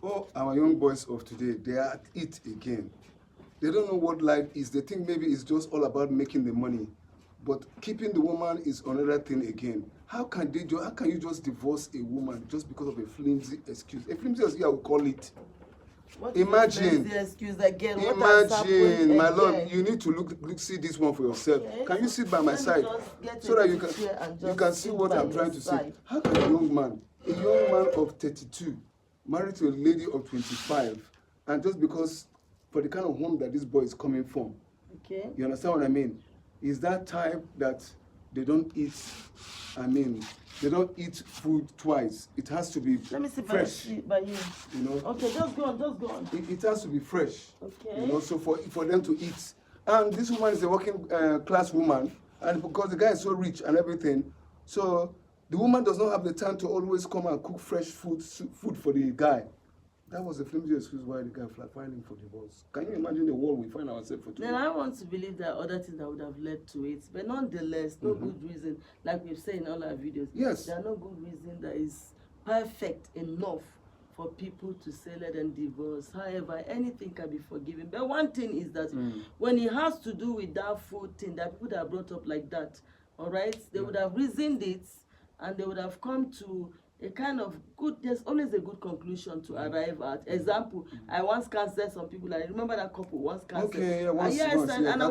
Oh, our young boys of today, they are at it again. They don't know what life is. They think maybe it's just all about making the money. But keeping the woman is another thing again. How can you just divorce a woman just because of a flimsy excuse? A flimsy excuse, I would call it. What Imagine, is the excuse again? imagine, my lord, you need to look see this one for yourself. Okay, Can you sit by my side so that you can see what I'm trying to say? How can a young man of 32, married to a lady of 25, and just because for the kind of home that this boy is coming from, okay, you understand what I mean? Is that type that they don't eat? I mean, they don't eat food twice. It has to be let me see fresh. by you. You know. Okay, just go on. It has to be fresh. Okay. You know, so for them to eat. And this woman is a working class woman, and because the guy is so rich and everything, so the woman does not have the time to always come and cook fresh food for the guy. That was the flimsy excuse why the guy filing for divorce. Can you imagine the world we find ourselves for today? Then I want to believe there are other things that would have led to it, but nonetheless, no good reason, like we've said in all our videos. Yes. There are no good reason that is perfect enough for people to say let them divorce. However, anything can be forgiven. But one thing is that when it has to do with that food thing, that people that are brought up like that, all right, they would have reasoned it and they would have come to a kind of good, there's always a good conclusion to arrive at. Example, I once counseled some people, I remember that couple once counseled. Okay, yeah, once, yes, once, and yeah, the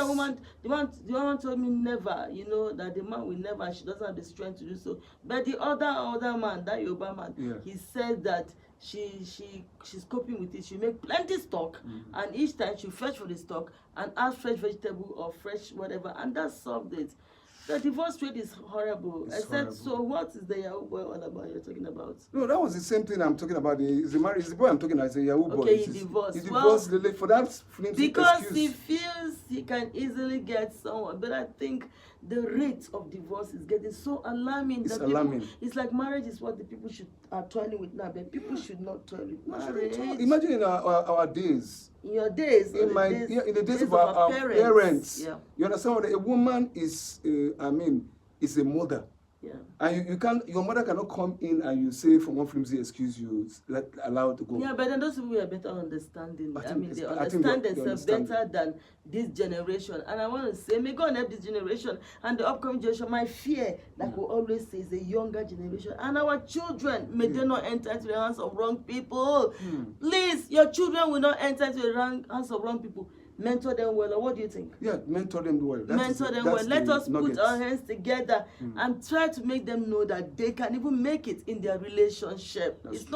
woman, the woman told me never, you know, that the man will never, she doesn't have the strength to do so. But the other man, that Yoruba man, he said that she's coping with it. She make plenty stock, and each time she fetch for the stock and add fresh vegetable or fresh whatever, and that solved it. The divorce rate is horrible. I said, so what is the Yahoo boy all about you're talking about? No, that was the same thing I'm talking about. It's the boy I'm talking about. It's a Yahoo boy. Okay, he divorced. He divorced for that because excuse. He feels he can easily get someone. But I think the rate of divorce is getting so alarming. It's that alarming. It's like marriage is what the people are toiling with now, but people should not toil with marriage. Imagine in our days. In your days, in the days of our parents. Yeah. You understand what a woman is? Is a mother. Yeah. And your mother cannot come in and you say from one flimsy excuse you allow to go. Yeah, but then those people are better understanding. I mean, they understand themselves better than this generation. And I want to say, may God help this generation and the upcoming generation. My fear, like we always say, is the younger generation. And our children, may they not enter into the hands of wrong people. Please, your children will not enter into the hands of wrong people. Mentor them well, or what do you think? Yeah, mentor them well. Mentor them well. Let us put our hands together and try to make them know that they can even make it in their relationship. It's not